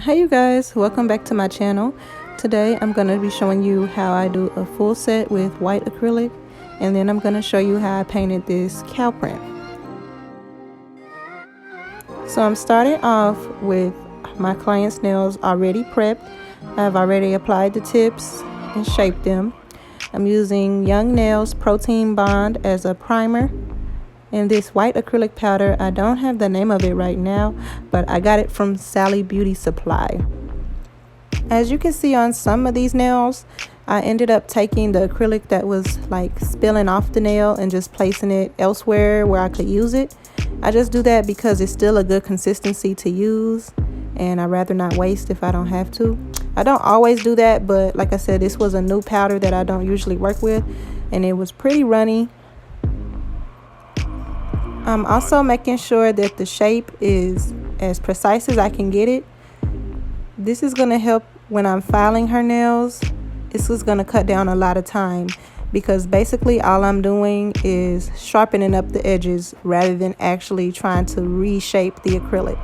Hey you guys, welcome back to my channel. Today I'm going to be showing you how I do a full set with white acrylic, and then I'm going to show you how I painted this cow print. So I'm starting off with my client's nails already prepped. I've already applied the tips and shaped them. I'm using Young Nails Protein Bond as a primer. And this white acrylic powder, I don't have the name of it right now, but I got it from Sally Beauty Supply. As you can see on some of these nails, I ended up taking the acrylic that was like spilling off the nail and just placing it elsewhere where I could use it. I just do that because it's still a good consistency to use, and I'd rather not waste if I don't have to. I don't always do that, but like I said, this was a new powder that I don't usually work with, and it was pretty runny. I'm also making sure that the shape is as precise as I can get it. This is going to help when I'm filing her nails. This is going to cut down a lot of time because basically all I'm doing is sharpening up the edges rather than actually trying to reshape the acrylic.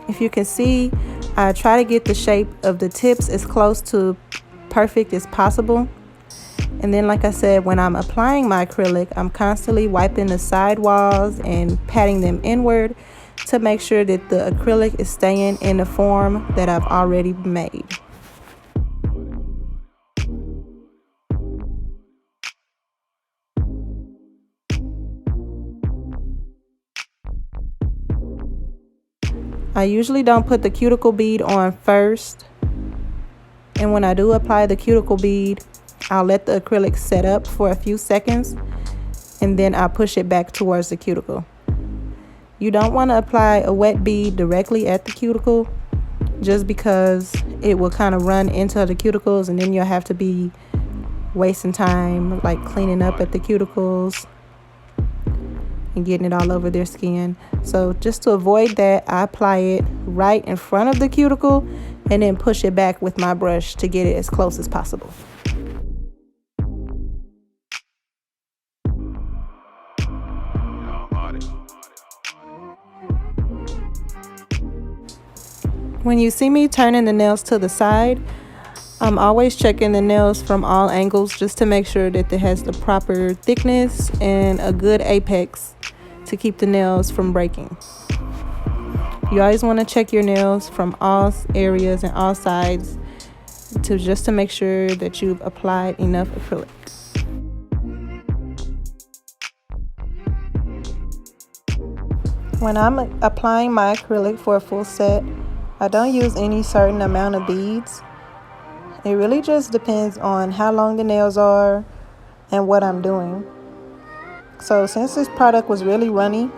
If you can see, I try to get the shape of the tips as close to perfect as possible. And then, like I said, when I'm applying my acrylic, I'm constantly wiping the side walls and patting them inward to make sure that the acrylic is staying in the form that I've already made. I usually don't put the cuticle bead on first, and when I do apply the cuticle bead, I'll let the acrylic set up for a few seconds, and then I'll push it back towards the cuticle. You don't want to apply a wet bead directly at the cuticle, just because it will kind of run into the cuticles, and then you'll have to be wasting time like cleaning up at the cuticles and getting it all over their skin. So just to avoid that, I apply it right in front of the cuticle and then push it back with my brush to get it as close as possible. When you see me turning the nails to the side, I'm always checking the nails from all angles just to make sure that it has the proper thickness and a good apex to keep the nails from breaking. You always want to check your nails from all areas and all sides just to make sure that you've applied enough acrylic. When I'm applying my acrylic for a full set, I don't use any certain amount of beads. It really just depends on how long the nails are and what I'm doing. So since this product was really runny,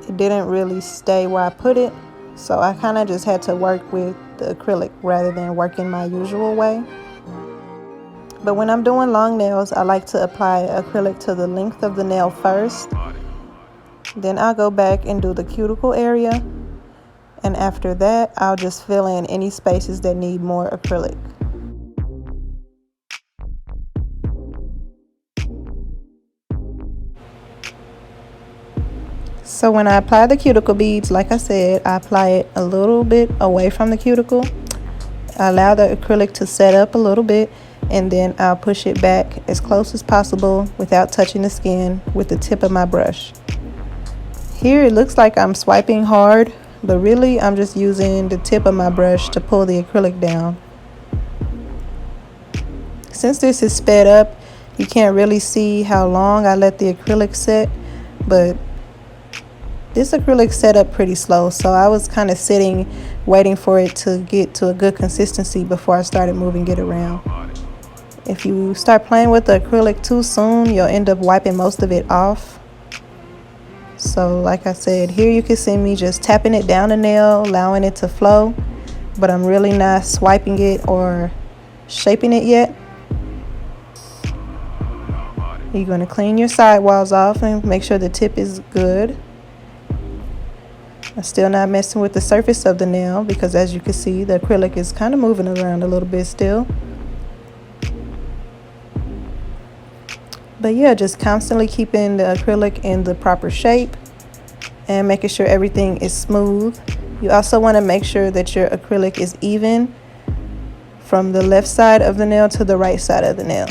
it didn't really stay where I put it. So I kind of just had to work with the acrylic rather than working my usual way. But when I'm doing long nails, I like to apply acrylic to the length of the nail first. Then I'll go back and do the cuticle area. And after that, I'll just fill in any spaces that need more acrylic. So when I apply the cuticle beads, like I said, I apply it a little bit away from the cuticle. I allow the acrylic to set up a little bit, and then I'll push it back as close as possible without touching the skin with the tip of my brush. Here it looks like I'm swiping hard, but really I'm just using the tip of my brush to pull the acrylic down. Since this is sped up, you can't really see how long I let the acrylic set, but this acrylic set up pretty slow, so I was kind of sitting waiting for it to get to a good consistency before I started moving it around. If you start playing with the acrylic too soon, you'll end up wiping most of it off. So like I said, here you can see me just tapping it down the nail, allowing it to flow, but I'm really not swiping it or shaping it yet. You're going to clean your sidewalls off and make sure the tip is good. I'm still not messing with the surface of the nail because, as you can see, the acrylic is kind of moving around a little bit still. But yeah, just constantly keeping the acrylic in the proper shape and making sure everything is smooth You also want to make sure that your acrylic is even from the left side of the nail to the right side of the nail.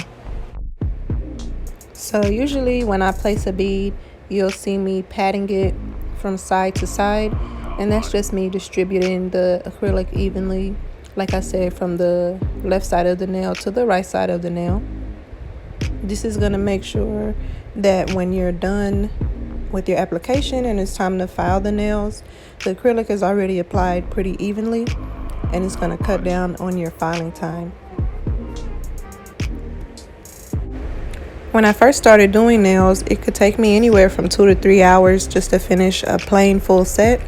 So usually when I place a bead, you'll see me patting it from side to side, and that's just me distributing the acrylic evenly, like I said, from the left side of the nail to the right side of the nail. This is going to make sure that when you're done with your application and it's time to file the nails, the acrylic is already applied pretty evenly, and it's going to cut down on your filing time. When I first started doing nails, it could take me anywhere from 2 to 3 hours just to finish a plain full set.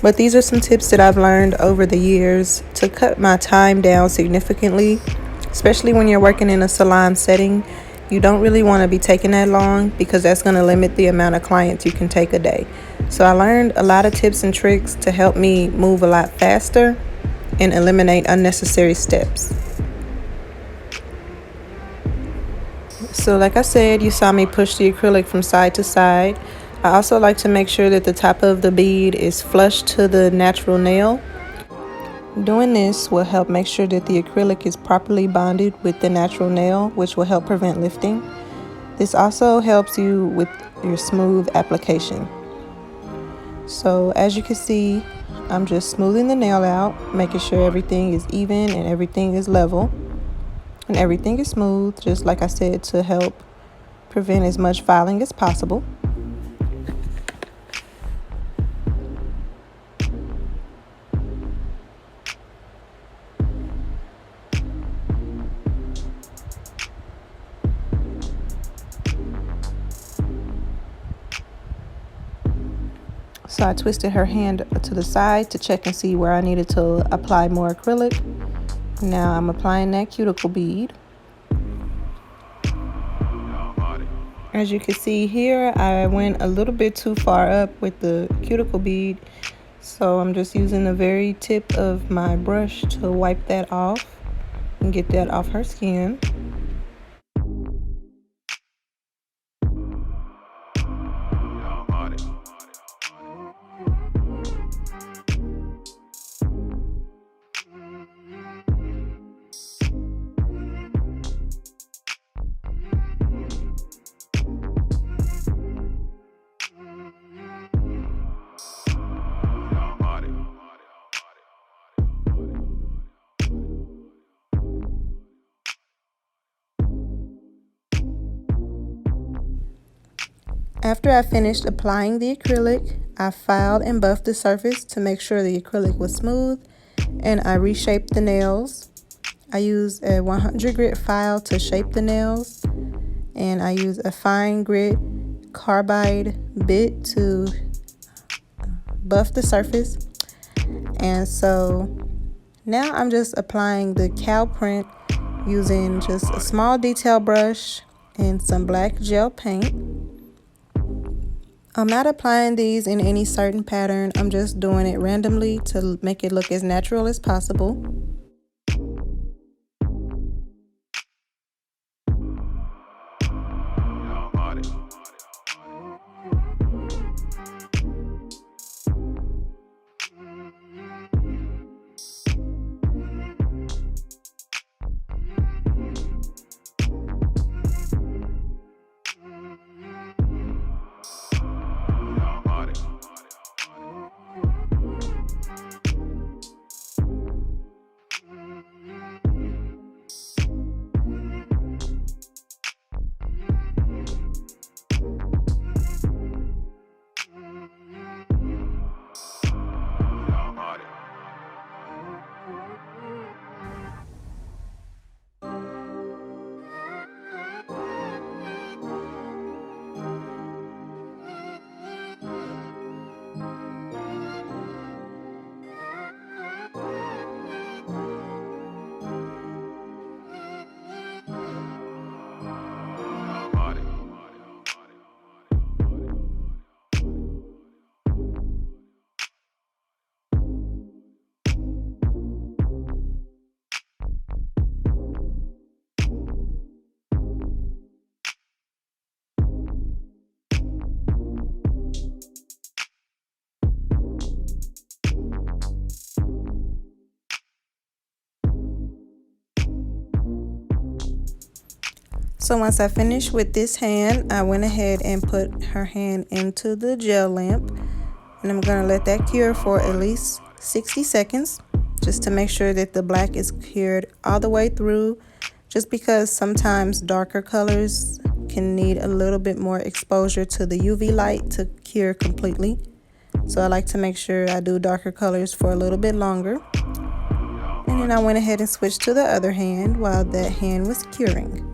But these are some tips that I've learned over the years to cut my time down significantly, especially when you're working in a salon setting. You don't really want to be taking that long because that's going to limit the amount of clients you can take a day. So I learned a lot of tips and tricks to help me move a lot faster and eliminate unnecessary steps. So like I said, you saw me push the acrylic from side to side. I also like to make sure that the top of the bead is flush to the natural nail. Doing this will help make sure that the acrylic is properly bonded with the natural nail, which will help prevent lifting. This also helps you with your smooth application. So as you can see, I'm just smoothing the nail out, making sure everything is even and everything is level. And everything is smooth, just like I said, to help prevent as much filing as possible. So I twisted her hand to the side to check and see where I needed to apply more acrylic. Now I'm applying that cuticle bead. As you can see here, I went a little bit too far up with the cuticle bead. So I'm just using the very tip of my brush to wipe that off and get that off her skin. After I finished applying the acrylic, I filed and buffed the surface to make sure the acrylic was smooth, and I reshaped the nails. I used a 100 grit file to shape the nails, and I used a fine grit carbide bit to buff the surface. And so now I'm just applying the cow print using just a small detail brush and some black gel paint. I'm not applying these in any certain pattern. I'm just doing it randomly to make it look as natural as possible. So once I finished with this hand, I went ahead and put her hand into the gel lamp, and I'm going to let that cure for at least 60 seconds just to make sure that the black is cured all the way through, just because sometimes darker colors can need a little bit more exposure to the UV light to cure completely. So I like to make sure I do darker colors for a little bit longer. And then I went ahead and switched to the other hand while that hand was curing.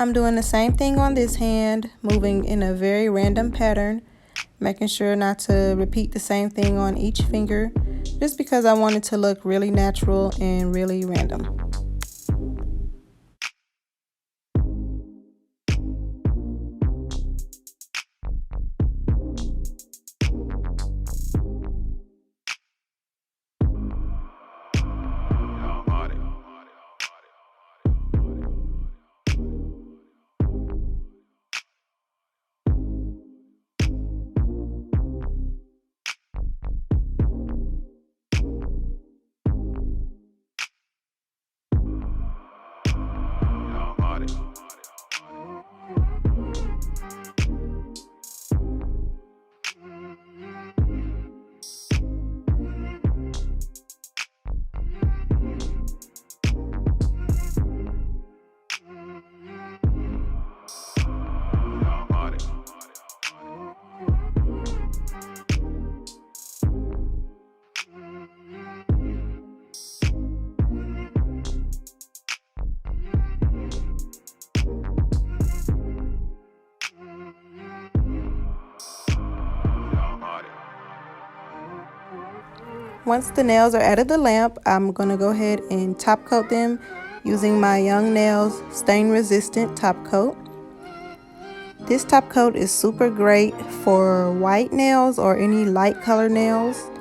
I'm doing the same thing on this hand, moving in a very random pattern, making sure not to repeat the same thing on each finger, just because I want it to look really natural and really random. Once the nails are out of the lamp, I'm going to go ahead and top coat them using my Young Nails stain resistant top coat. This top coat is super great for white nails or any light color nails.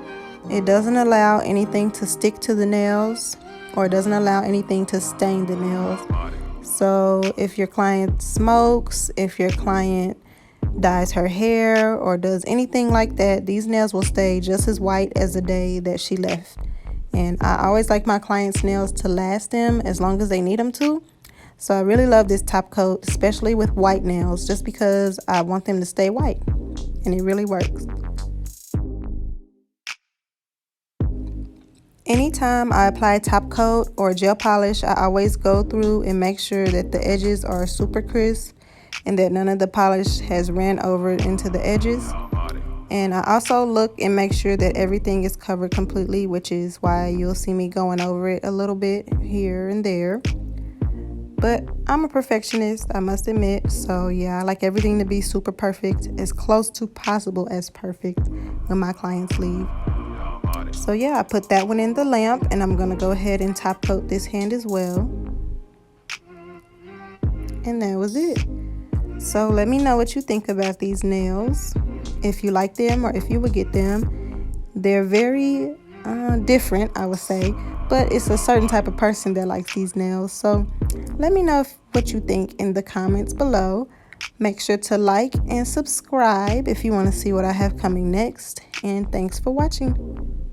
It doesn't allow anything to stick to the nails, or it doesn't allow anything to stain the nails. So if your client smokes, if your client dyes her hair or does anything like that, these nails will stay just as white as the day that she left. And I always like my clients' nails to last them as long as they need them to. So I really love this top coat, especially with white nails, just because I want them to stay white, and it really works. Anytime I apply top coat or gel polish, I always go through and make sure that the edges are super crisp and that none of the polish has ran over into the edges. And I also look and make sure that everything is covered completely, which is why you'll see me going over it a little bit here and there. But I'm a perfectionist, I must admit, so yeah, I like everything to be super perfect, as close to possible as perfect when my clients leave. So yeah, I put that one in the lamp, and I'm going to go ahead and top coat this hand as well. And that was it. So let me know what you think about these nails, if you like them or if you would get them. They're very different, I would say, but it's a certain type of person that likes these nails. So let me know what you think in the comments below. Make sure to like and subscribe if you want to see what I have coming next. And thanks for watching.